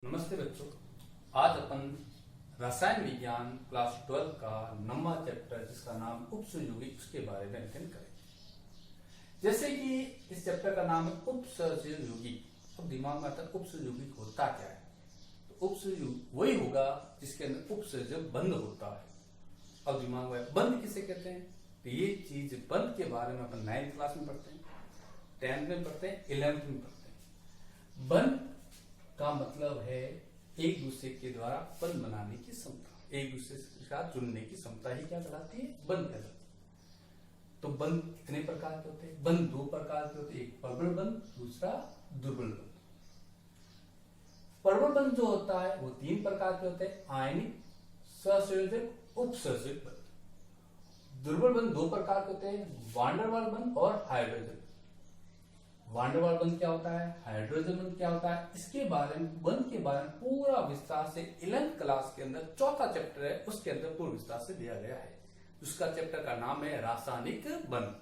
नमस्ते बच्चों, आज अपन रसायन विज्ञान क्लास 12 का नंबर चैप्टर जिसका नाम उपसहयोगी उसके बारे में अध्ययन करेंगे। जैसे कि इस चैप्टर का नाम है उपसहयोगी। अब दिमाग में आता है उपसहयोगी होता क्या है, तो उपसहयोगी वही होगा जिसके अंदर उपसर्जक बंध होता है। अब दिमाग में बंध किसे कहते हैं, तो ये चीज बंध के बारे में अपन 9th क्लास में पढ़ते हैं, 10th में पढ़ते हैं, 11th में पढ़ते हैं। बंध का मतलब है एक दूसरे के द्वारा बंध बनाने की क्षमता, एक दूसरे के साथ जुड़ने की क्षमता ही क्या कहलाती है, बंध कहलाती है। तो बंध कितने प्रकार के होते हैं? बंध दो प्रकार के होते हैं, एक प्रबल बंध, दूसरा दुर्बल बंध। प्रबल बंध जो होता है वो 3 प्रकार के होते हैं, आयनिक, सहसंयोजक, उपसर्जक बंध। दुर्बल बंध 2 प्रकार के होते हैं, वांडरवाल बंध और हाइड्रोजन। वांडरवाल बंध क्या होता है, हाइड्रोजन बंध क्या होता है, इसके बारे में बंध के बारे में पूरा विस्तार से 11th क्लास के अंदर चौथा चैप्टर है उसके अंदर पूर्ण विस्तार से दिया गया है। उसका चैप्टर का नाम है रासायनिक बंध,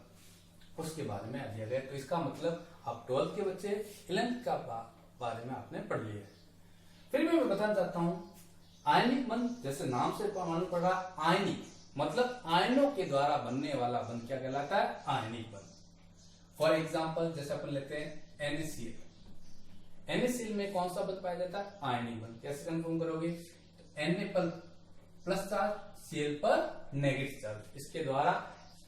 उसके बारे में दिया गया। तो इसका मतलब आप 12th के बच्चे 11th का बारे में आपने पढ़ लिया है। फिर भी मैं बताना चाहता हूँ आयनिक बंध, जैसे नाम से मालूम पड़ रहा, आयनिक मतलब आयनों के द्वारा बनने वाला बंध क्या कहलाता है, आयनिक बंध। फॉर एग्जाम्पल जैसे अपन लेते हैं NaCl। NaCl में कौन सा बंध पाया जाता है, आयनिक बंध। कैसे कंफर्म करोगे, तो Na पर प्लस चार्ज, Cl पर नेगेटिव चार्ज, इसके द्वारा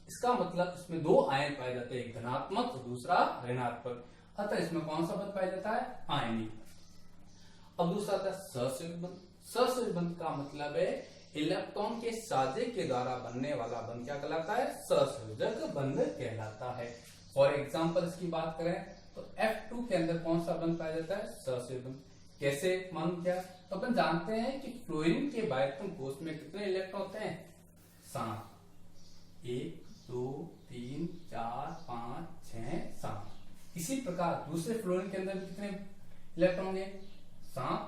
इसका मतलब इसमें 2 आयन पाए जाते हैं, एक धनात्मक और दूसरा ऋणात्मक। अतः इसमें कौन सा बंध पाया जाता है, आयनिक। अब दूसरा आता है सहसंयोजक बंध। सहसंयोजक बंध का मतलब है इलेक्ट्रॉन के साझे के द्वारा बनने वाला बंध क्या कहलाता है, सहसंयोजक बंध कहलाता है। फॉर एग्जाम्पल इसकी बात करें तो F2 के अंदर कौन सा बंध पाया जाता है, सहसंयोजक बंध। कैसे मालूम किया, तो अपन जानते हैं कि फ्लोरीन के बाइटम कोष में कितने इलेक्ट्रॉन होते हैं, 7। 1 2 3 4 5 6 7। इसी प्रकार दूसरे फ्लोरीन के अंदर कितने इलेक्ट्रॉन होंगे, 7,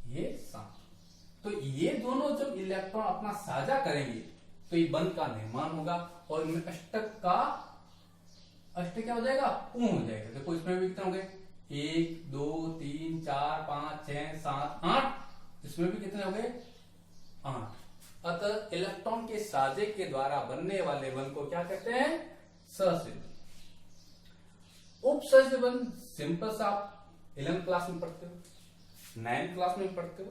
ये 7। तो ये दोनों जब इलेक्ट्रॉन अपना साझा करेंगे तो ये बंध का निर्माण होगा और इनमें अष्टक क्या हो जाएगा, पूर्ण हो जाएगा। देखो इसमें भी कितने होंगे, 1 2 3 4 5 6 7 8, इसमें भी कितने हो गए, 8। अतः इलेक्ट्रॉन के साझे के द्वारा बनने वाले बंध को क्या कहते हैं, सहसंयोजक। उपसर्जक बंध सिंपल सा आप 11th क्लास में पढ़ते हो, 9th क्लास में पढ़ते हो।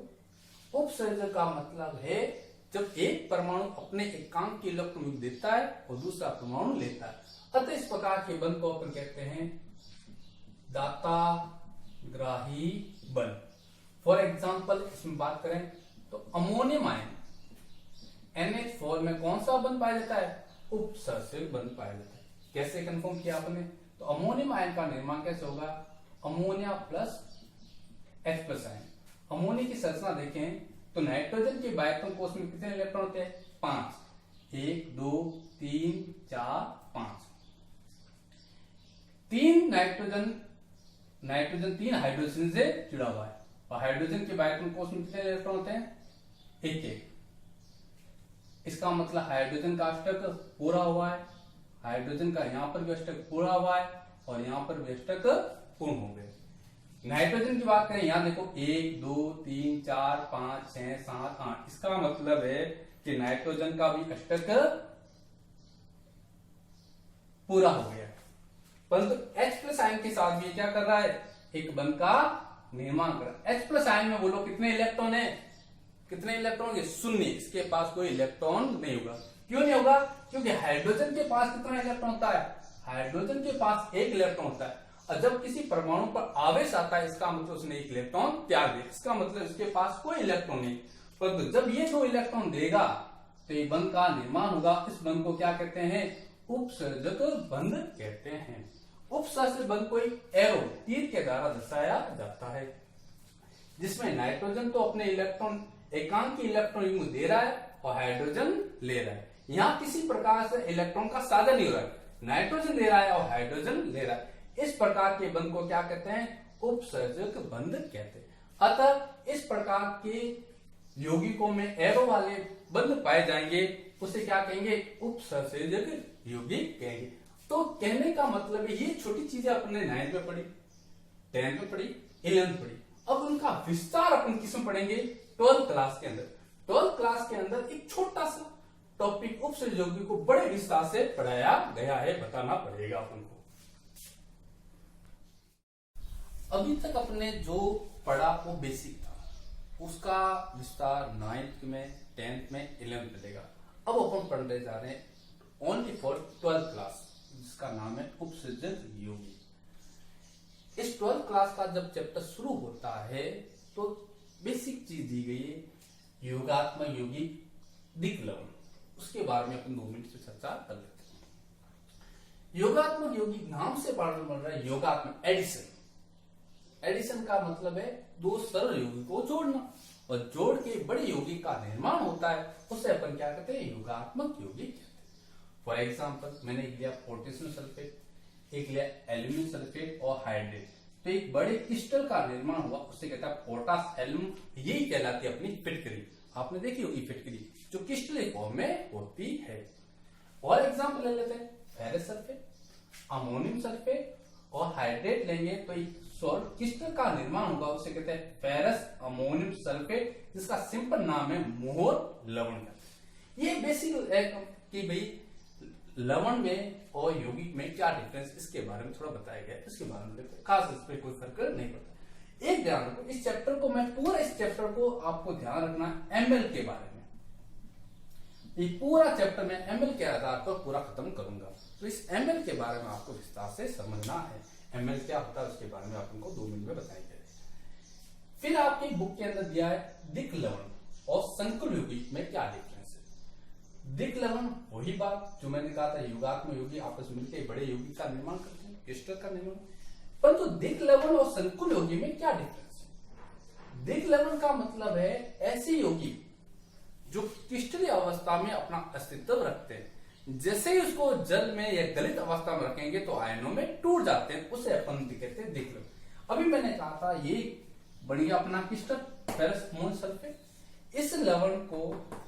उपसर्जक का मतलब है जब एक परमाणु अपने एकांक की इलेक्ट्रॉन देता है और दूसरा परमाणु लेता है। अतः इस प्रकार के बंध को अपन कहते हैं दाता ग्राही बंध। फॉर एग्जांपल इसमें बात करें तो अमोनियम आयन NH4 में कौन सा बंध पाया जाता है, उपसर्जक बंध पाया जाता है। कैसे कंफर्म किया आपने, तो अमोनियम आयन का निर्माण कैसे होगा, ammonia plus H+ ion. Ammonia की संरचना देखें तो नाइट्रोजन के बाइटम कोष में कितने इलेक्ट्रॉन होते हैं, 5। 1 2 3 4 5। 3 नाइट्रोजन 3 हाइड्रोजन से जुड़ा हुआ है और हाइड्रोजन के बाइटम कोष में कितने इलेक्ट्रॉन होते हैं, 1। इसका मतलब हाइड्रोजन का अष्टक पूरा हुआ है, हाइड्रोजन का यहां पर भी अष्टक पूरा हुआ है और यहां पर भी अष्टक पूर्ण हो गए। नाइट्रोजन की बात करें, यहां देखो 1 2 3 4 5 6 7 8, इसका मतलब है कि नाइट्रोजन का भी अष्टक पूरा हो गया। परंतु H+ आयन के साथ भी क्या कर रहा है, एक बंध का निर्माण कर रहा है। H+ आयन में बोलो कितने इलेक्ट्रॉन है, कितने इलेक्ट्रॉन है, 0। इसके पास कोई इलेक्ट्रॉन नहीं होगा। क्यों नहीं होगा, क्योंकि हाइड्रोजन के पास कितना इलेक्ट्रॉन होता है, हाइड्रोजन के पास 1 इलेक्ट्रॉन होता है। और जब किसी परमाणु पर आवेश आता है इसका मतलब उसने 1 इलेक्ट्रॉन त्याग दिया, इसका मतलब इसके पास कोई इलेक्ट्रॉन नहीं। परंतु जब ये 2 इलेक्ट्रॉन देगा तो ये बंध का निर्माण होगा। इस बंध को क्या कहते हैं, उपसर्जक बंध कहते हैं। उपसर्जक बंध को एक एरो तीर के द्वारा दर्शाया जाता है, जिसमें नाइट्रोजन तो अपने इलेक्ट्रॉन एकांक की इलेक्ट्रॉन युग्म दे रहा है और हाइड्रोजन ले रहा है। यहाँ किसी प्रकार से इलेक्ट्रॉन का साझा नहीं हो रहा है, नाइट्रोजन दे रहा है और हाइड्रोजन ले रहा है। इस प्रकार के बंध को क्या कहते हैं, उपसर्जक बंध कहते हैं। अतः इस प्रकार के यौगिकों में एरो वाले बंध पाए जाएंगे उसे क्या कहेंगे, उपसर्जक यौगिक कहेंगे। तो कहने का मतलब ये छोटी चीजें अपने 9th में पढ़ी, 10th में पढ़ी, 11th पढ़ी, विस्तार अपन किसमें पढ़ेंगे? 12th क्लास के अंदर। 12th क्लास के अंदर एक छोटा सा टॉपिक उपसर्ग यौगिक को बड़े विस्तार से पढ़ाया गया है, बताना पड़ेगा अपन को। अभी तक अपने जो पढ़ा वो बेसिक था, उसका विस्तार 9th में, 10th में, 11th में देगा। अब अपन पढ़ने जा रहे हैं ओनली फॉर 12th क्लास, जिसका नाम है उपसर्जक यौगिक। इस 12th क्लास का जब चैप्टर शुरू होता है तो बेसिक चीज दी गई है, योगात्मक यौगिक, दिक् लवण। उसके बारे में अपन 2 मिनट से चर्चा कर लेते हैं। योगात्मक यौगिक नाम से पढ़ने मिल रहा है योगात्मक, एडिशन। एडिशन का मतलब है दो सरल यौगिक को जोड़ना, और जोड़ के बड़े यौगिक का निर्माण होता है, उसे अपन क्या कहते हैं? योगात्मक यौगिक कहते हैं। फॉर एग्जाम्पल मैंने लिया पोटेशियम सल्फेट, एक लिया एल्यूमिनियम सल्फेट और हाइड्रेट, तो एक बड़े क्रिस्टल का निर्माण हुआ, उसे कहता है पोटास एल्यूम। यही कहलाती है अपनी फिटकरी। आपने देखी होगी फिटकरी जो क्रिस्टल फॉर्म में होती है। और एग्जाम्पल ले लेते हैं फेरस सल्फेट, अमोनियम सल्फेट और हाइड्रेट लेंगे तो एक सॉल्ट क्रिस्टल का निर्माण होगा, उसे कहते हैं फेरस अमोनियम सल्फेट, जिसका सिंपल नाम है मोहर लवण। ये बेसिक है कि भाई लवण में और यौगिक में क्या डिफरेंस, इसके बारे में थोड़ा बताया गया है, इसके बारे में देखते हैं। खास इस पे कोई फर्क नहीं पड़ता। एक ध्यान रखो, इस चैप्टर को मैं पूरा इस चैप्टर को आपको ध्यान रखना एमएल के बारे में, ये पूरा चैप्टर मैं एमएल के आधार पर पूरा खत्म करूंगा। तो इस एमएल के बारे में आपको विस्तार से समझना है। एमएल क्या होता है उसके बारे में आपको 2 मिनट में बताएंगे। फिर आपकी बुक के अंदर दिया है दिक् लवण और संकुल यौगिक में क्या डिफरेंस है। दिक् लवण वही बात जो मैंने कहा था, योगात्मक यौगिक आपस में मिलकर बड़े यौगिक का निर्माण करते हैं, क्रिस्टल का निर्माण। परंतु दिक् लवण और संकुल यौगिक में क्या डिफरेंस है? दिक् लवण का मतलब है ऐसे यौगिक जो क्रिस्टलीय अवस्था में अपना अस्तित्व रखते हैं, जैसे ही उसको जल में या गलित अवस्था में रखेंगे तो आयनों में टूट जाते हैं, उसे अपन कहते हैं दिक् लवण। अभी मैंने कहा था ये बढ़िया अपना क्रिस्टल फेरस अमोनियम सल्फेट। इस लवण को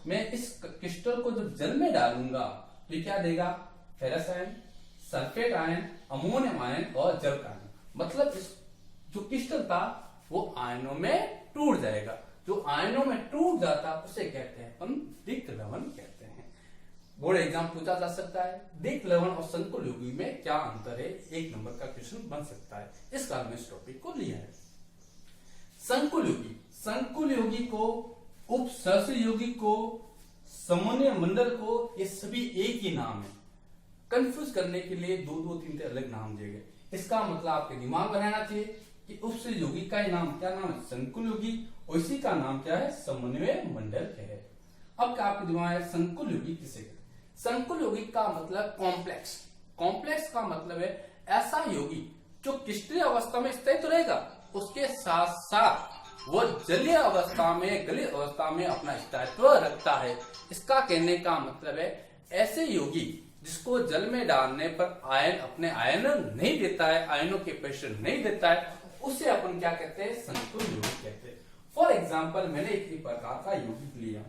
मैं इस क्रिस्टल को जब जल में डालूंगा तो क्या देगा? Ferrous ion, sulphate ion, ammonium ion और जल का आयन। मतलब इस जो क्रिस्टल था वो आयनों में टूट जाएगा। जो आयनों में टूट जाता उसे कहते हैं अपन दिक् लवण कहते हैं। बोर्ड एग्जाम पूछा जा सकता है दिक् लवण और संकुल यौगिक में क्या अंतर है, 1 नंबर का क्वेश्चन बन सकता है। इस कारण में इस टॉपिक को लिया है। संकुल यौगिक, संकुल यौगिक को, उपसर्जक यौगिक को, समन्वय मंडल को, ये सभी एक ही नाम है। कंफ्यूज करने के लिए 2-3 अलग नाम दिए गए। इसका मतलब आपके दिमाग में रहना चाहिए कि उपसर्जक यौगिक का नाम क्या नाम है? संकुल यौगिक, और इसी का नाम क्या है? समन्वय मंडल है। अब क्या आपके दिमाग में संकुल यौगिक किसे कहते हैं? संकुल यौगिक का मतलब कॉम्प्लेक्स। कॉम्प्लेक्स का मतलब है ऐसा यौगिक जो क्रिस्टलीय अवस्था में स्थित रहेगा, उसके साथ साथ वो जलीय अवस्था में, गलित अवस्था में अपना स्थायित्व रखता है। इसका कहने का मतलब है ऐसे यौगिक जिसको जल में डालने पर आयन अपने आयन नहीं देता है, आयनों के प्रेशर नहीं देता है, उसे अपन क्या कहते हैं? संकुल यौगिक कहते हैं। फॉर एग्जाम्पल मैंने एक प्रकार का यौगिक लिया,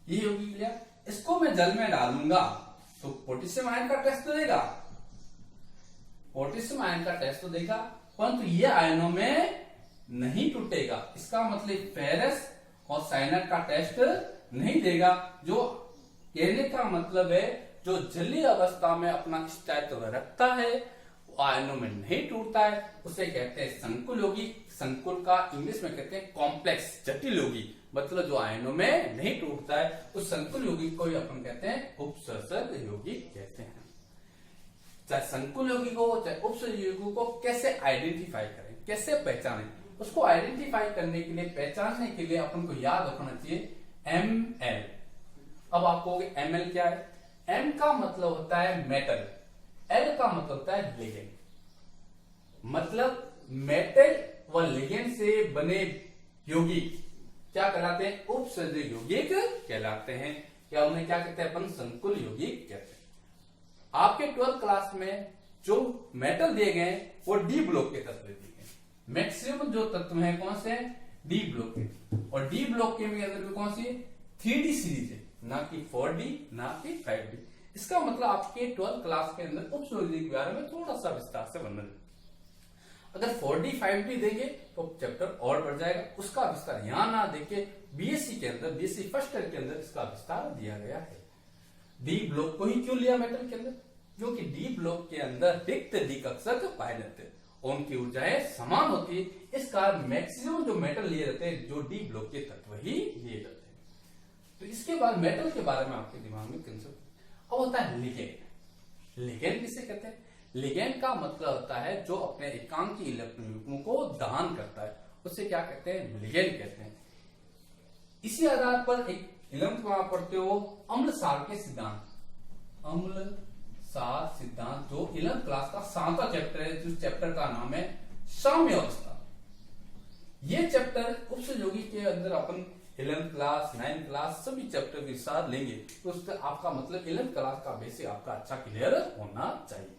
ये यौगिक लिया, इसको मैं जल में डालूंगा तो पोटेशियम आयन का टेस्ट तो देगा, पोटेशियम आयन का टेस्ट तो देगा, परंतु ये आयनों में नहीं टूटेगा। इसका मतलब फेरस और साइनाइड का टेस्ट नहीं देगा। जो कहने का मतलब है जो जलीय अवस्था में अपना स्थायित्व रखता है, आयनों में नहीं टूटता है, उसे कहते हैं संकुल यौगिक। संकुल का इंग्लिश में कहते हैं कॉम्प्लेक्स, जटिल यौगिक। मतलब जो आयनों में नहीं टूटता है उस संकुल यौगिक को अपन कहते हैं उपसर्जक यौगिक कहते हैं। चाहे संकुल यौगिक हो चाहे उपसर्जक यौगिक को कैसे आइडेंटिफाई करें, कैसे पहचानें, उसको आइडेंटिफाई करने के लिए, पहचानने के लिए अपन को याद रखना चाहिए ML। अब आप कहोगे ML क्या है? M का मतलब होता है मेटल, L का मतलब होता है लिगेंड। मतलब मेटल व लिगेंड से बने यौगिक क्या कहलाते हैं? उपसर्जक यौगिक कहलाते हैं, या उन्हें क्या कहते हैं अपन? संकुल यौगिक कहते हैं। आपके 12th क्लास में जो मेटल दिए गए वो डी ब्लॉक के तत्व दिए गए। मैक्सिमम जो तत्व है कौन से? डी ब्लॉक के। और डी ब्लॉक के अंदर भी कौन सी? 3D सीरीज है, ना कि 4D ना कि 5D। इसका मतलब आपके 12th क्लास के अंदर उपसर्जक के बारे में थोड़ा सा विस्तार से वर्णन। अगर 4D 5D देंगे तो चैप्टर और बढ़ जाएगा। उसका विस्तार यहां ना देके बीएससी के अंदर, बीएससी फर्स्ट ईयर के अंदर इसका विस्तार दिया गया है। डी ब्लॉक को ही क्यों लिया मेटल के अंदर? क्योंकि डी ब्लॉक के अंदर रिक्त दिक्कक्षक पाए जाते हैं और उनकी ऊर्जाएं समान होती है। इस कारण मैक्सिमम जो मेटल लिए जाते हैं जो डी ब्लॉक के तत्व ही लिए जाते हैं। तो इसके बाद मेटल के बारे में आपके दिमाग में कंसेप्ट अब होता है लिगेंड। लिगेंड किसे कहते हैं? लिगेंड का मतलब होता है जो अपने एकांकी इलेक्ट्रॉन युग्मों को दान करता है, उससे क्या कहते हैं? लिगेंड कहते हैं। इसी आधार पर एक 11th में आप पढ़ते हो अम्ल सार के सिद्धांत, अम्ल सार सिद्धांत, जो 11th क्लास का 7वां चैप्टर है, जिस चैप्टर का नाम है साम्य अवस्था। ये चैप्टर उपसहयोगी के अंदर अपन 11th क्लास 9th क्लास सभी चैप्टर के साथ लेंगे, तो उसका आपका मतलब 11th क्लास का बेसिक आपका अच्छा क्लियर होना चाहिए।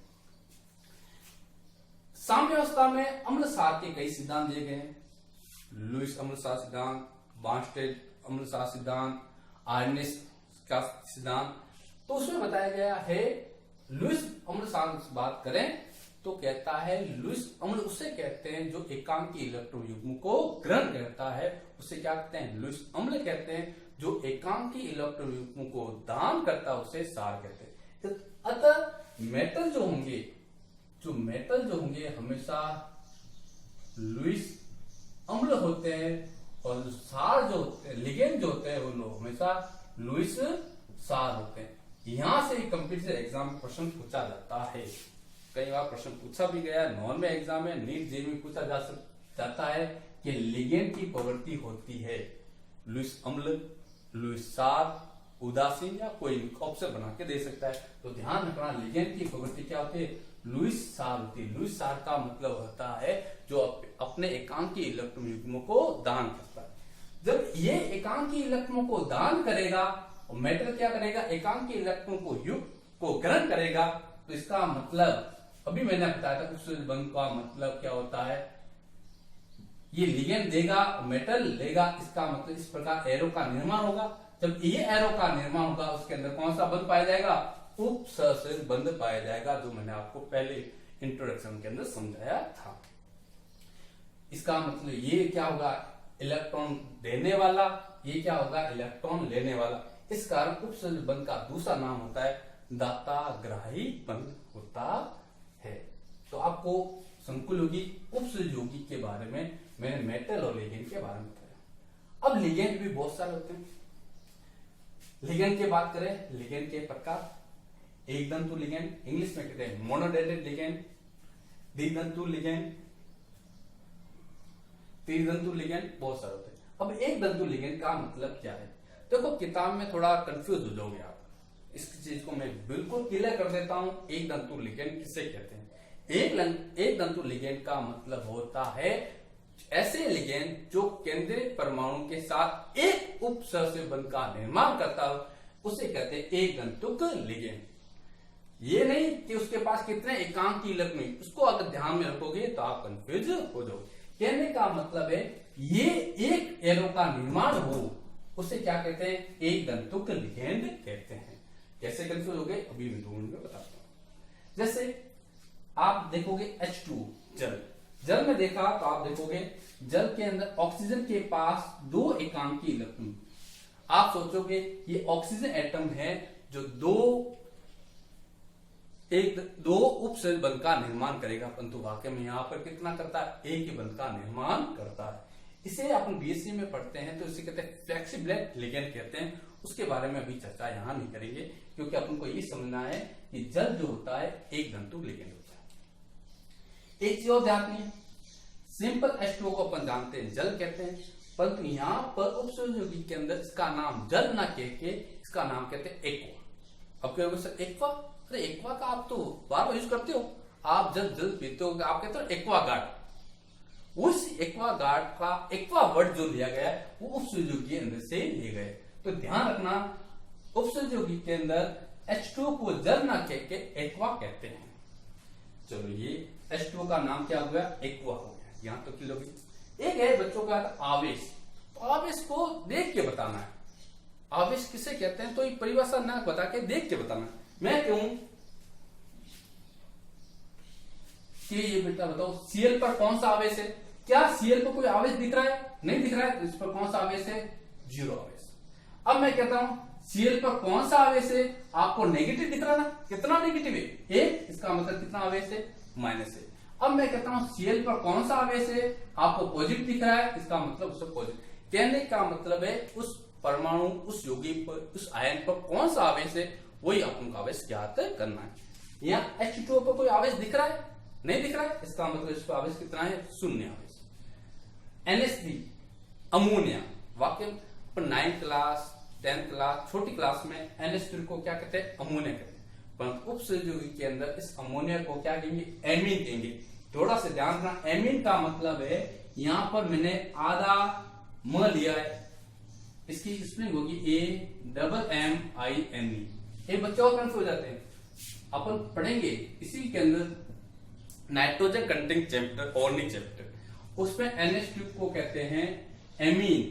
साम्य अवस्था में अम्ल सार के कई सिद्धांत दिए गए हैं। लुईस अम्ल सार सिद्धांत, बार्नस्टेड अम्ल सार सिद्धांत, आर्नेस का सिद्धांत। तो उसमें बताया गया है लुईस अम्ल सार की बात करें तो कहता है लुईस अम्ल उसे कहते हैं जो एकांकी इलेक्ट्रॉन युग्म को ग्रहण करता है, उसे क्या कहते हैं? लुईस अम्ल कहते हैं। जो एकांकी इलेक्ट्रॉन युग्म को दान करता है उसे सार कहते हैं। अतः मेटल जो होंगे, जो मेटल जो होंगे हमेशा लुईस अम्ल होते हैं और सार जो होते हैं, लिगेंड जो होते हैं, वो लोग हमेशा लुईस सार होते हैं। यहां से कंप्यूटर एग्जाम में प्रश्न पूछा जाता है, कई बार प्रश्न पूछा भी गया, नॉर्मल एग्जाम में नीट जेईई में पूछा जाता है कि लिगेंड की प्रवृत्ति होती है लुईस अम्ल, लुईस सार, उदासीन या कोई ऑप्शन बना के दे सकता है। तो ध्यान रखना लिगेंड की प्रवृत्ति क्या होती है? लुईस सार होती है। लुईस सार का मतलब होता है जो अपने एकांकी इलेक्ट्रॉन युग्मों को दान करता है। जब ये एकांकी इलेक्ट्रॉनों को दान करेगा और मेटल क्या करेगा? एकांकी इलेक्ट्रॉन को युग्म को ग्रहण करेगा। तो इसका मतलब अभी मैंने बताया था उस बंध का मतलब क्या होता है? ये लिगेंड देगा, मेटल लेगा, इसका मतलब इस प्रकार एरो का निर्माण होगा। जब ये एरो का निर्माण होगा उसके अंदर कौन सा बंध पाया जाएगा? उपसहसर्ग बंध पाया जाएगा, जो मैंने आपको पहले इंट्रोडक्शन के अंदर समझाया था। इसका मतलब ये क्या होगा? इलेक्ट्रॉन देने वाला, ये क्या होगा? इलेक्ट्रॉन लेने वाला। इस कारण उपसर्ग बंध का दूसरा नाम होता है दाता ग्राही बंध होता है। तो आपको संकुल योगी, उपसहयोगी के बारे में मैंने मेटल और लिगेंड के बारे में बताया। अब लिगेंड भी बहुत सारे होते हैं। लिगेंड की बात करें, लिगेंड के प्रकार, एक दंतु लिगेंड, इंग्लिश में कहते हैं मोनोडेटेड लिगेंड, द्विदंतु लिगेंड, त्रिदंतु लिगेंड, बहुत सारे होते हैं। अब एक दंतु लिगेंड का मतलब क्या है? देखो किताब में थोड़ा कंफ्यूज हो जाओगे आप, इस चीज को मैं बिल्कुल क्लियर कर देता हूं। एक दंतु लिगेंड किसे कहते हैं? एक दंतु लिगेंड का मतलब होता है ऐसे लिगेंड जो केंद्रीय परमाणु के साथ एक उपसहसर्ग बंध का निर्माण करता हो, उसे कहते हैं एक दंतुक लिगेंड। ये नहीं कि उसके पास कितने एकांकी इलेक्ट्रॉन, उसको अगर ध्यान में रखोगे तो आप कंफ्यूज हो जाओगे। कहने का मतलब है ये एक एरो का निर्माण हो, उसे क्या कहते हैं? एक दंतुक लिगेंड कहते हैं। कैसे कंफ्यूज हो गए अभी मैं 2 मिनट में बताता हूं। जैसे आप देखोगे H2 जल, जल में देखा तो आप देखोगे जल के अंदर ऑक्सीजन के पास 2 एकांकी इलेक्ट्रॉन। आप सोचोगे ये ऑक्सीजन एटम है जो दो उपसर्ग बंध का निर्माण करेगा, परंतु वाकई में यहां पर कितना करता है? एक ही बंध का निर्माण करता है। इसे अपन बीएससी में पढ़ते हैं तो इसे कहते हैं फ्लेक्सिबल लिगेंड कहते हैं। उसके बारे में अभी चर्चा यहां नहीं करेंगे, क्योंकि अपन को ये समझना है कि जल जो होता है एक दंतु लिगेंड होता है। एक चीज और ध्यान रखनी, सिंपल H2O को अपन जानते हैं जल कहते हैं, परंतु यहां पर उपसहयोगी के अंदर इसका नाम जल ना कह के इसका नाम कहते हैं एक्वा। अब कहोगे सर एक्वा, अरे एक्वा का आप तो बार बार यूज करते हो, आप जब जल पीते हो आप कहते हो एक्वा गार्ड। उस एक्वा गार्ड का एक्वा वर्ड जो लिया गया है वो उपसहयोगी के अंदर से लिए गए। तो ध्यान रखना उपसहयोगी के अंदर H2O को जल ना कह के एक्वा कहते हैं। चलो ये H2O का नाम क्या हो गया? एक्वा हो गया। यहां तो क्लियर होगी। एक है बच्चों का आवेश, तो आवेश को देख के बताना है। आवेश किसे कहते हैं? तो ये परिभाषा ना बता के देख के बताना है। मैं कहूं इसके ये बेटा बताओ Cl पर कौन सा आवेश है? क्या Cl पर कोई आवेश दिख रहा है? नहीं दिख रहा है, तो इस पर कौन सा आवेश है? जीरो आवेश। अब मैं कहता हूं Cl पर कौन सा आवेश है? आपको नेगेटिव दिख रहा है ना? कितना नेगेटिव है? एक, इसका मतलब कितना आवेश है? माइनस है। अब मैं कहता हूं Cl पर कौन सा आवेश है? आपको पॉजिटिव दिख रहा है, इसका मतलब उससे पॉजिटिव। कहने का मतलब है उस परमाणु, उस यौगिक पर, उस आयन पर कौन सा आवेश है, वही अपन को आवेश ज्ञात करना है। यहाँ H2O पर कोई आवेश दिख रहा है? नहीं दिख रहा है, इसका मतलब इस पर आवेश कितना है? शून्य आवेश। NH3 अमोनिया, वाक्य पर 9th क्लास 10th क्लास छोटी क्लास में NH3 को क्या कहते हैं? अमोनिया कहते हैं। परंतु उपसहयोगी के अंदर इस अमोनिया को क्या कहेंगे? एमीन कहेंगे। थोड़ा सा ध्यान रखना, एमीन का मतलब है यहां पर मैंने आधा म लिया है, इसकी स्पेलिंग होगी AMMINE। ये बच्चे और कंफ्यूज हो जाते हैं। अपन पढ़ेंगे इसी के अंदर nitrogen content chapter, organic chapter, उसमें NH2 को कहते हैं एमीन।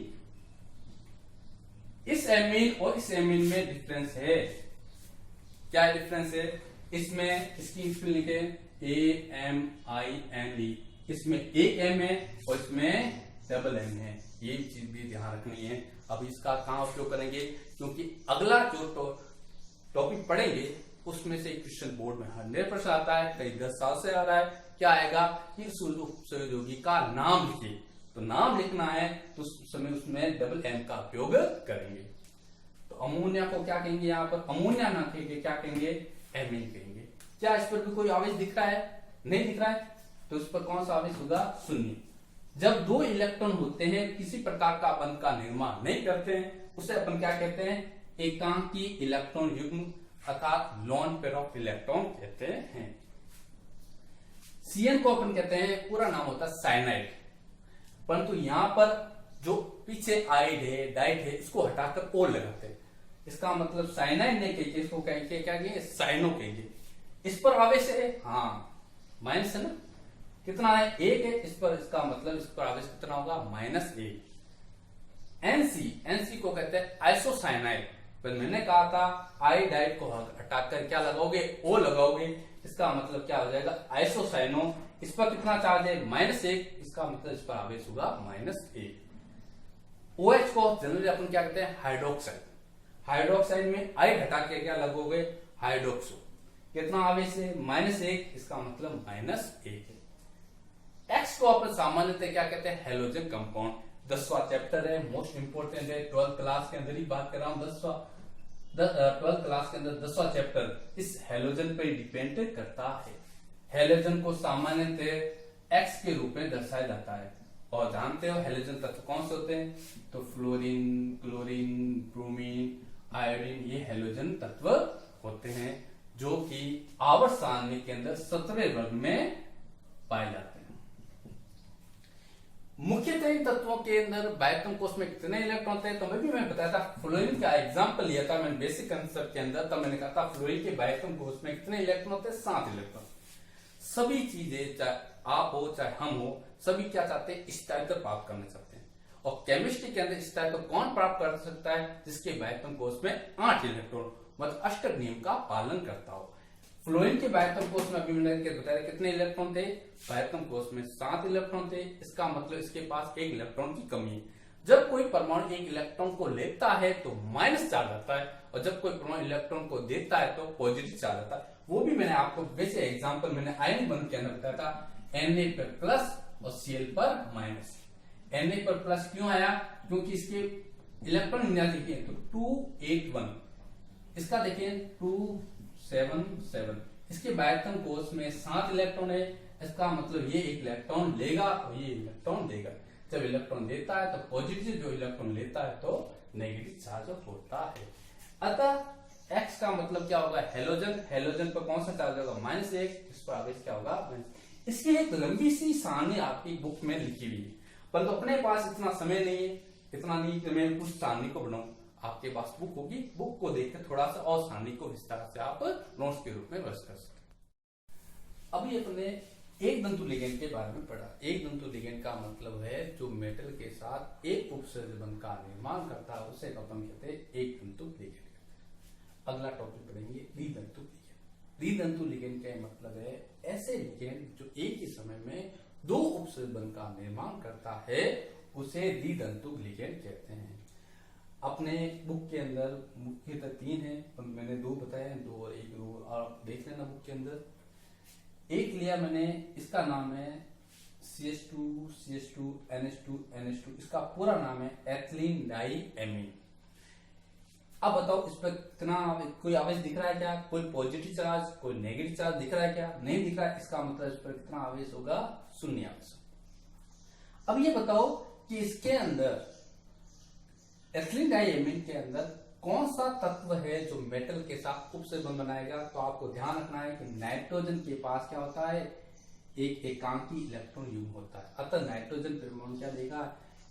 इस एमीन और इस एमीन में डिफरेंस है। क्या डिफरेंस है? इसमें इसकी स्पेलिंग है AMINE, इसमें एक M है और इसमें डबल M है। ये चीज भी ध्यान रखनी है। अब इसका कहां उपयोग करेंगे? क्योंकि अगला जो टॉपिक पढ़ेंगे उसमें से क्वेश्चन बोर्ड में 100% आता है, कई 10 साल से आ रहा है। क्या आएगा कि सहयोगी का नाम लिखिए, तो नाम लिखना है तो उस समय उसमें डबल M का उपयोग करेंगे। तो अमोनिया को क्या कहेंगे? यहाँ पर अमोनिया ना कहेंगे, क्या कहेंगे? एमीन कहेंगे। क्या इस पर भी कोई आवेश दिख रहा है? नहीं दिख रहा है, तो इस पर कौन सा आवेश होगा? शून्य। जब दो इलेक्ट्रॉन होते हैं किसी प्रकार का बंध का निर्माण नहीं करते हैं, उसे अपन क्या कहते हैं? एकांकी इलेक्ट्रॉन युग्म अर्थात लोन पेयर ऑफ इलेक्ट्रॉन कहते हैं। CN को अपन कहते हैं, पूरा नाम होता है साइनाइड, परंतु यहां पर जो पीछे आइड है, डाइड है, इसको हटाकर ओ लगाते हैं। इसका मतलब साइनाइड नहीं कहेंगे, इसको कहेंगे क्या कहेंगे? साइनो कहेंगे। इस पर आवेश है, हाँ माइनस है ना, कितना है? एक है। इस पर, इसका मतलब इस पर आवेश कितना होगा? -1। NC को कहते हैं आइसोसाइनाइड, पर मैंने कहा था आइडाइड को हटाकर क्या लगाओगे? ओ लगाओगे। इसका मतलब क्या हो जाएगा? आइसोसाइनो। इस पर कितना चार्ज है? -1, इसका मतलब इस पर आवेश होगा -1। OH को जनरली अपन क्या कहते हैं? हाइड्रोक्साइड। हाइड्रोक्साइड में आइड हटा के क्या लगोगे? हाइड्रोक्सो। कितना आवेश है? -1, इसका मतलब -1 है। X को अपन सामान्यतः क्या कहते हैं? Halogen compound. 10वां चैप्टर है, मोस्ट इंपोर्टेंट है, 12th क्लास के अंदर ही बात कर रहा हूं। 12th क्लास के अंदर 10वां चैप्टर इस हेलोजन पर डिपेंड करता है। हेलोजन को सामान्यतः X के रूप में दर्शाया जाता है। और जानते हो हेलोजन तत्व कौन से होते हैं? तो फ्लोरीन, क्लोरीन, ब्रोमीन, आयोडीन, ये हेलोजन तत्व होते हैं जो कि आवर्त सारणी के अंदर 17वें वर्ग में पाए जाते हैं। मुख्यतः इन तत्वों के अंदर बायोएटम कोष में कितने इलेक्ट्रॉन होते हैं? तो मैं बताया था, फ्लोरीन का एग्जांपल लिया था मैंने बेसिक कंसेप्ट के अंदर, तब मैंने कहा था फ्लोरीन के बायोएटम कोष में कितने इलेक्ट्रॉन होते हैं? 7 इलेक्ट्रॉन। सभी चीजें, चाहे आप हो चाहे हम हो, सभी क्या चाहते हैं? स्थिरता प्राप्त करना चाहते हैं। और केमिस्ट्री के अंदर स्थिरता कौन प्राप्त कर सकता है? जिसके बायोएटम कोष में 8 इलेक्ट्रॉन, मतलब अष्टक नियम का पालन करता हो। फ्लोरीन के बायोएटम कोष में अभी मैंने बताया कितने इलेक्ट्रॉन थे? बायोएटम कोष में 7 इलेक्ट्रॉन थे। इसका मतलब इसके पास 1 इलेक्ट्रॉन की कमी है। जब कोई परमाणु 1 इलेक्ट्रॉन को लेता है तो माइनस चार्ज आता है, और जब कोई परमाणु इलेक्ट्रॉन को देता है तो पॉजिटिव चार्ज आता है। वो भी मैंने आपको वैसे एग्जाम्पल मैंने आयन बंध के अंदर बताया था, Na पर प्लस और Cl पर माइनस। Na पर प्लस क्यों आया? क्योंकि इसके इलेक्ट्रॉन विन्यास देखिए तो 281, इसका देखिए 277। इसके बायोएटम कोष में 7 इलेक्ट्रॉन है, इसका मतलब ये 1 इलेक्ट्रॉन लेगा और ये इलेक्ट्रॉन देगा। जब इलेक्ट्रॉन देता है तो पॉजिटिव, जो इलेक्ट्रॉन लेता है तो नेगेटिव चार्ज होता है। अतः X का मतलब क्या होगा? हेलोजन। हेलोजन पर कौन सा चार्ज होगा? -1, इस पर आवेश क्या होगा? इसकी एक लंबी सी सारणी आपकी बुक में लिखी हुई है, परंतु अपने पास इतना समय नहीं है, इतना नहीं कि मैं उस सारणी को बनाऊं। आपके पास बुक होगी, बुक को देखकर थोड़ा सा और सारणी को विस्तार से आप नोट्स के रूप में बस कर सकते। अभी अपने एक तंतु लिगेंड के बारे में पढ़ा। एक तंतु लिगेंड का मतलब है जो मेटल के साथ एक उपसर्ज बंध का निर्माण करता है, उसे अपन कहते हैं एक तंतु लिगेंड। अगला टॉपिक पढ़ेंगे द्वितंतु लिगेंड। द्वितंतु लिगेंड का मतलब है ऐसे लिगेंड जो एक ही समय में दो उपसर्जन का निर्माण करता है, उसे द्वितंतु लिगेंड कहते हैं। अपने बुक के अंदर मुख्यतः 3 है, मैंने 2 बताए, 2 और 1 आप देख लेना बुक के अंदर। एक लिया मैंने, इसका नाम है CH2 CH2 NH2 NH2, इसका पूरा नाम है एथिलीन डाइएमीन। अब बताओ इस पर कितना कोई आवेश दिख रहा है क्या? कोई पॉजिटिव चार्ज, कोई नेगेटिव चार्ज दिख रहा है क्या? नहीं दिख रहा है, इसका मतलब इस पर कितना आवेश होगा? 0 आवेश। अब ये बताओ कि इसके अंदर एथिलीन डाइएमीन के अंदर कौन सा तत्व है जो मेटल के साथ उपसर्जन बनाएगा? तो आपको ध्यान रखना है कि नाइट्रोजन के पास क्या होता है? एक एकांकी इलेक्ट्रॉन युग्म होता है। अतः नाइट्रोजन परमाणु क्या देगा?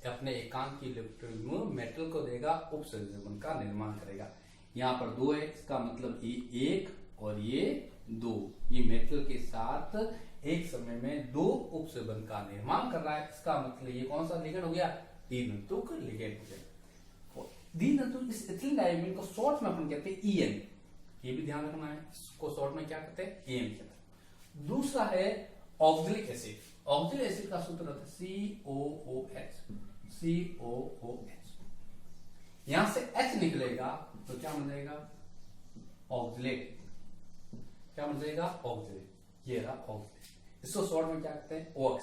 अपने एकांकी इलेक्ट्रॉन युग्म मेटल को देगा, उपसर्जन का निर्माण करेगा। यहाँ पर 2 है, इसका मतलब ये 1 और ये 2, ये मेटल के साथ एक समय में 2 उपसर्जन का निर्माण कर रहा है। इसका मतलब ये कौन सा लिगेंड हो गया? द्वितंतु लिगेंड हो गया। द्वितंतु इस एथिलीन डाइएमीन को शॉर्ट में अपन कहते हैं EN, ये भी ध्यान रखना है, इसको शॉर्ट में क्या कहते हैं? EN कहते हैं। दूसरा है ऑक्सैलिक एसिड। ऑक्सैलिक एसिड का सूत्र होता है COOH, COOH। यहां से H निकलेगा तो क्या बन जाएगा? ऑक्सलेट। क्या बन जाएगा? ऑक्सलेट। ये रहा ऑक्सलेट। इसको शॉर्ट में क्या कहते हैं? OX।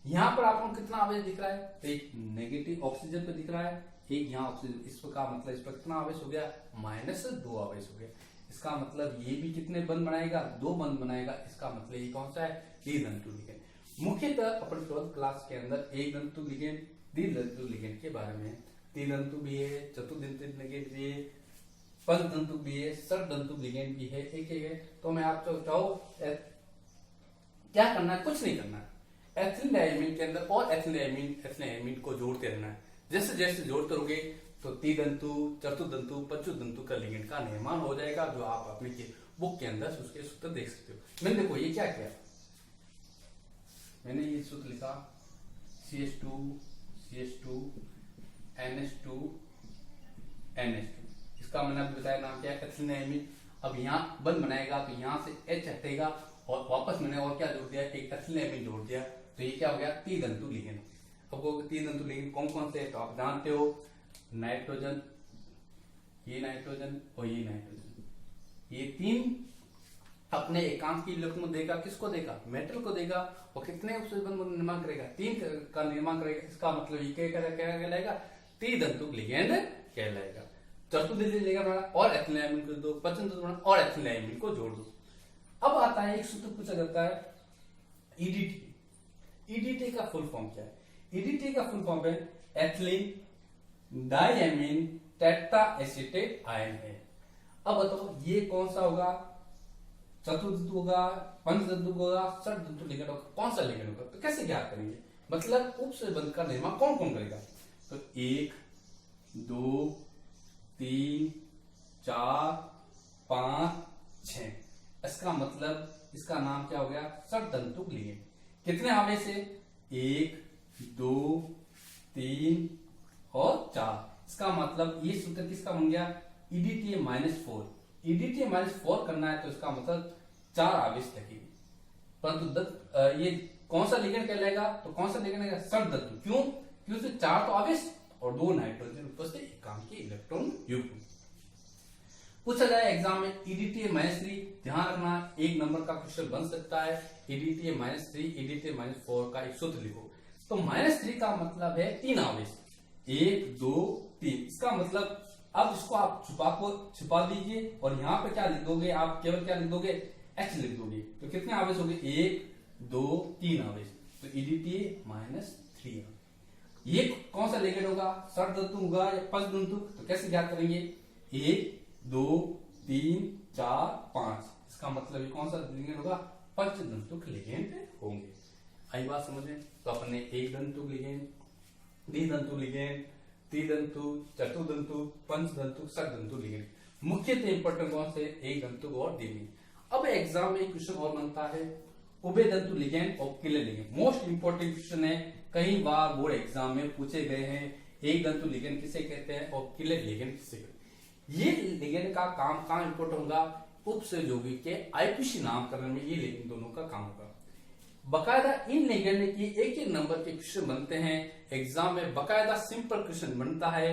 यहां पर आपको कितना आवेश दिख रहा है? तो एक नेगेटिव ऑक्सीजन पे दिख रहा है, एक यहाँ ऑक्सीजन। इसका मतलब इस पर कितना आवेश हो गया? -2 आवेश हो गया। इसका मतलब ये भी कितने बंध बनाएगा? 2 बंध बनाएगा। इसका मतलब ये कौन सा है? द्वितंतु लिगेंड। मुख्यतः अपन 12th क्लास के अंदर एक तंतु लिगेंड, द्वितंतु लिगेंड के बारे में, त्रितंतु भी है, चतुर्तंतु लिगेंड भी है, पंचतंतु भी है, षट्तंतु लिगेंड भी है, एक है। तो मैं आपको चाहूँ क्या करना है? कुछ नहीं करना है। एथिलीन डाइएमीन के अंदर और एथिलीन डाइएमीन को जोड़ते रहना है। जैसे जैसे जोड़ते रहोगे तो त्रितंतु, चतुर्तंतु, पंचतंतु का लिगेंड का निर्माण हो जाएगा, जो आप अपने बुक के अंदर उसके सूत्र देख सकते हो। मैंने देखो ये क्या किया, मैंने ये सूत्र लिखा CH2 CH2 NH2 NH2, इसका मैंने आपको बताया नाम क्या है? Ethylene diamine. अब यहाँ बंद बनाएगा तो यहाँ से H हटेगा और वापस मैंने और क्या जोड़ दिया? एक एथिलीन डाइएमीन जोड़ दिया, तो ये क्या हो गया? त्रितंतु लिगेंड। अब वो त्रितंतु लिगेंड कौन कौन से है तो आप जानते हो, नाइट्रोजन, ये नाइट्रोजन और ये नाइट्रोजन, ये 3 अपने एकांकी इलेक्ट्रॉन देगा। किसको देगा? मेटल को देगा। और कितने उपसर्जन निर्माण करेगा? 3 का निर्माण करेगा। इसका मतलब ये क्या कहलाएगा? त्रितंतु लिगेंड कहलाएगा। चतुर्तंतु लिगेंड और एथिलीन डाइएमीन को दो, पंचतंतु और एथिलीन डाइएमीन को जोड़ दो। अब आता है एक सूत्र पूछा जाता है EDT। EDT का फुल फॉर्म क्या है? EDT का फुल फॉर्म है ethylene diamine tetra acetate ion है। अब बताओ ये कौन सा होगा? चतुर्तंतु होगा, पंचतंतु होगा, षट्तंतु लिगेंड होगा? कौन सा लिगेंड होगा? तो कैसे ज्ञात करेंगे? मतलब उपसर्जन का निर्माण कौन कौन करेगा? तो 1 2 3 4 5 6, इसका मतलब इसका नाम क्या हो गया? षट्तंतु लिगेंड। कितने आवेश है? 1 2 3 और 4। इसका मतलब ये सूत्र किसका बन गया? EDTA -4। EDTA -4 करना है तो इसका मतलब 4 आवेश लगेंगे। परंतु ये कौन सा लिगेंड कहलाएगा? तो कौन सा लिगेंड है? षट्तंतु। क्यों? क्योंकि 4 तो आवेश और 2 नाइट्रोजन ऊपर से एकांकी इलेक्ट्रॉन युग्म। पूछा जाए एग्जाम में EDTA -3, ध्यान रखना 1 नंबर का क्वेश्चन बन सकता है। EDTA -3, EDTA -4 का एक सूत्र लिखो। तो -3 का मतलब है 3 आवेश, 1 2 3। इसका मतलब अब इसको आप छुपा दीजिए और यहाँ पे क्या लिख दोगे? आप केवल क्या लिख दोगे? H लिख दोगे। तो कितने आवेश हो गए? 1 2 3 आवेश। तो EDTA -3। ये कौन सा लिगेंड होगा? षट्तंतु होगा या पंचतंतु? तो कैसे ज्ञात करेंगे? 1 2 3 4 5, इसका मतलब ये कौन सा लिगेंड होगा? पंचतंतु लिगेंड होंगे। आई बात समझ में? तो अपने एक तंतु लिगेंड, द्वितंतु लिगेंड, त्रितंतु, चतुर्तंतु, पंचतंतु, षट्तंतु लिगेंड। मुख्यतः इंपॉर्टेंट कौन से? एक तंतु और द्वितंतु। अब एग्जाम में क्वेश्चन और बनता है उभय तंतु लिगेंड और किले लिगेंड। मोस्ट इंपोर्टेंट क्वेश्चन है, कई बार बोर्ड एग्जाम में पूछे गए हैं। एक तंतु लिगेंड किसे कहते हैं और किले लिगेंड किसे कहते हैं? ये लिगेंड का काम कहां इंपोर्टेंट होगा? उपसहयोगी के आईपीसी नामकरण में ये लिगेंड दोनों का काम होगा। बकायदा इन लिगेंड की एक नंबर के क्वेश्चन बनते हैं एग्जाम में, बकायदा सिंपल क्वेश्चन बनता है।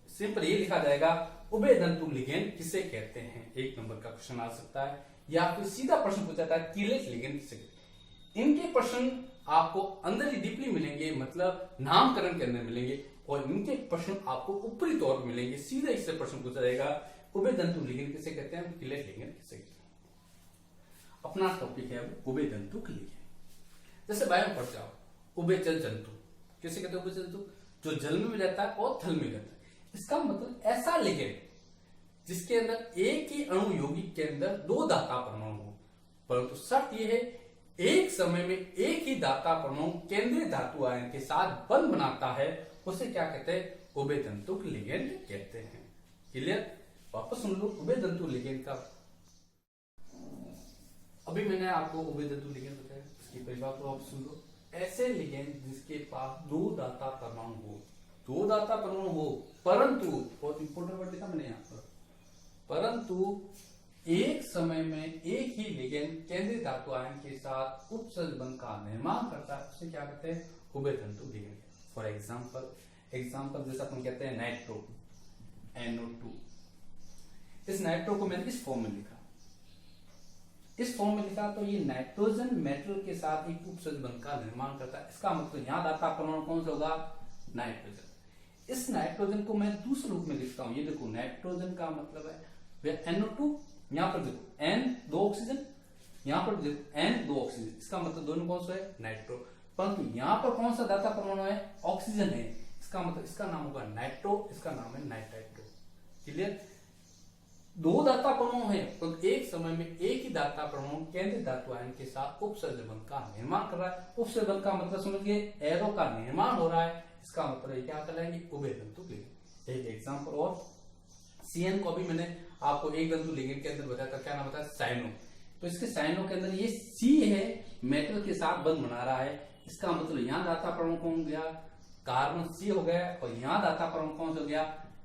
सिंपल ये लिखा जाएगा उभय तंतु लिगेंड किसे कहते हैं, एक नंबर का क्वेश्चन आ सकता है। या फिर सीधा प्रश्न पूछा जाता है कीलेट लिगेंड किसे कहते हैं। इनके प्रश्न आपको अंदर ही डीपली मिलेंगे, मतलब नामकरण के अंदर मिलेंगे, और इनके प्रश्न आपको ऊपरी तौर पर मिलेंगे। सीधा इससे प्रश्न पूछा जाएगा उभय तंतु लिगेंड किसे कहते हैं, कीलेट लिगेंड किसे कहते हैं। अपना टॉपिक है उभय तंतु लिगेंड। जैसे बायो में पढ़ जाओ, उभयचर जंतु किसे कहते हैं, उभयचर जंतु जो जल में भी रहता है और थल में रहता है। इसका मतलब ऐसा लिगेंड जिसके अंदर एक ही अणु यौगिक के अंदर दो दाता परमाणु हो, परंतु शर्त यह है एक समय में एक ही दाता परमाणु केंद्रीय धातु आयन के साथ बंध बनाता है, उसे क्या कहते हैं, उभय तंतु लिगेंड कहते हैं। क्लियर? वापस सुन लो उभय तंतु लिगेंड का। अभी मैंने आपको उभय तंतु लिगेंड बताया, इसकी परिभाषा को आप सुन लो। ऐसे लिगेंड जिसके पास दो दाता परमाणु हो, दो दाता परमाणु हो, परंतु बहुत इंपोर्टेंट वर्ड लिखा मैंने यहाँ पर, परंतु एक समय में एक ही लिगेंड केंद्रीय धातु आयन के साथ उपसर्ज बंध का निर्माण करता है, उसे क्या कहते हैं, उभय तंतु लिगेंड। फॉर एग्जाम्पल जैसे अपन कहते हैं नाइट्रो NO2। इस नाइट्रो को मैंने इस फॉर्म में लिखा, इस फॉर्म में लिखा, तो ये नाइट्रोजन मेटल के साथ एक उपसर्ज बंध का निर्माण करता है। इसका मतलब यहां दाता परमाणु कौन सा होगा, नाइट्रोजन। इस नाइट्रोजन को मैं दूसरे रूप में लिखता हूं, ये देखो नाइट्रोजन का मतलब है NO2, यहां पर देखो N 2 ऑक्सीजन, यहां पर देखो N 2 ऑक्सीजन, इसका मतलब दोनों कौन सा है, नाइट्रो। परंतु यहां पर कौन सा दाता परमाणु है, ऑक्सीजन है, इसका मतलब इसका नाम होगा नाइट्रो, इसका नाम है नाइट्राइट्रो। क्लियर? दो दाता परमाणु है, तो एक समय में एक ही दाता परमाणु केंद्रीय धातु आयन के साथ उपसर्ज बंध का निर्माण कर रहा है। उपसर्ज बंध का मतलब समझिए एरो का निर्माण हो रहा है, इसका मतलब क्या कहलाएंगे, उभय तंतु लिगेंड। एक एग्जांपल और CN को भी मैंने आपको एक तंतु लिगेंड के अंदर बताया था, क्या नाम बताया, साइनो। तो इसके साइनो के अंदर ये C है, मेटल के साथ बंध बना रहा है, इसका मतलब यहाँ दाता परमाणु कौन हो गया, कार्बन C हो गया, और यहाँ दाता परमाणु कौन हो गया,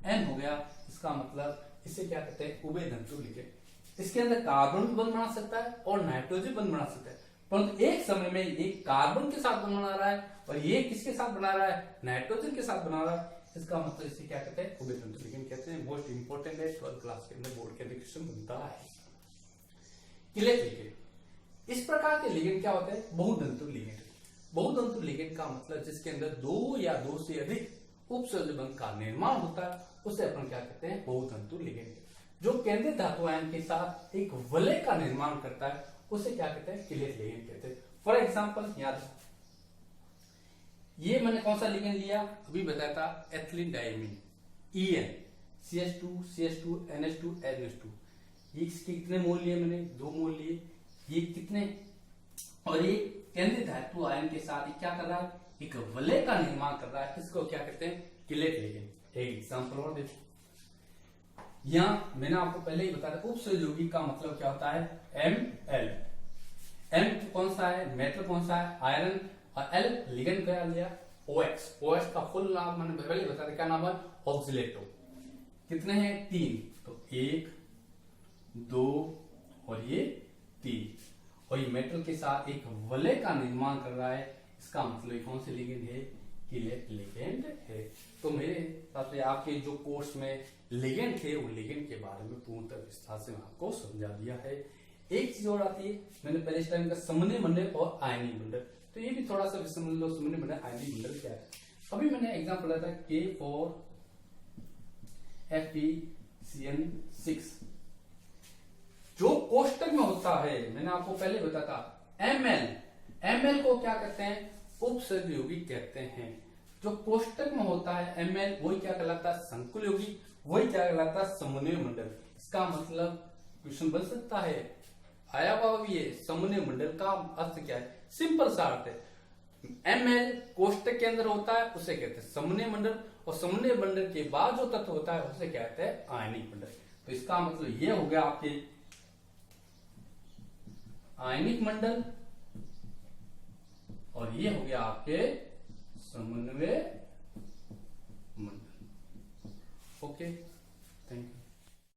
N हो गया। इसका मतलब इसे क्या कहते हैं, उभय तंतु लिगेंड। इसके अंदर कार्बन भी बंध बना सकता है और नाइट्रोजन बंध बना सकता है, परंतु एक समय में एक कार्बन के साथ बना रहा है और ये किसके साथ बना रहा है, नाइट्रोजन के साथ बना रहा है। इसका मतलब इसे क्या कहते हैं, उभय तंतु लिगेंड कहते हैं। मोस्ट इंपोर्टेंट है, 12th क्लास के अंदर बोर्ड के क्वेश्चन बनता है। कीलेट लिगेंड, इस प्रकार के लिगेंड क्या होते हैं, बहुतंतु लिगेंड। बहुतंतु लिगेंड का मतलब जिसके अंदर दो या दो से अधिक उपसर्ज बंध का निर्माण होता है, उसे अपन क्या कहते हैं, बहुतंतु लिगेंड। जो केंद्रीय धातु आयन के साथ एक वलय का निर्माण करता है, उसे क्या कहते हैं, कीलेट लिगेंड कहते हैं। फॉर एग्जाम्पल याद, ये मैंने कौन सा लिगेंड लिया, अभी बताया था, ethylene diamine EN, CH2 CH2 NH2 NH2। ये इसके कितने मोल लिए मैंने, 2 मोल लिए। ये कितने, और ये केंद्रीय धातु आयन के साथ क्या कर रहा है, एक वलय का निर्माण कर रहा है, इसको क्या कहते हैं, कीलेट लिगेंड। एक एग्जांपल और देखो, यहां मैंने आपको पहले ही बताया उपसहयोगी का मतलब क्या होता है, Ml। M कौन सा है, मेटल कौन सा है, आयरन, और L लिगेंड क्या लिया, OX का फुल नाम मैंने पहले बताया, क्या नाम है, ऑक्सीलेटो। कितने हैं, 3, तो 1 2 और ये 3, और ये मेटल के साथ एक वलय का निर्माण कर रहा है, इसका मतलब कौन से लिगेंड है, कीलेट लिगेंड है। तो मेरे हिसाब से आपके जो कोर्स में लिगेंड थे, वो लिगेंड के बारे में पूर्णतः विस्तार से आपको समझा दिया है। एक चीज और आती है, मैंने पहले इस टाइम का समन्वय मंडल और आयनीय मंडल, तो ये भी थोड़ा सा समझ लो, समन्वय मंडल आयनीय मंडल क्या है। अभी मैंने एग्जांपल लिया था K4 FeCN6, जो कोष्टक में होता है, मैंने आपको पहले बताया था Ml को क्या कहते हैं, उपसर्ग यौगिक कहते हैं। जो कोष्टक में होता है Ml, वही क्या कहलाता है, संकुल यौगिक, वही क्या कहलाता है, समन्वय मंडल। इसका मतलब क्वेश्चन बन सकता है, आया बाबा भी है, समन्वय मंडल का अर्थ क्या है, सिंपल सा अर्थ है, Ml कोष्टक के अंदर होता है, उसे कहते हैं समन्वय मंडल, और समन्वय मंडल के बाद जो तत्व होता है उसे कहते हैं आयनिक मंडल। तो इसका मतलब ये हो गया आपके आयनिक मंडल, और ये हो गया आपके समन्वय मंडल। Okay, thank you.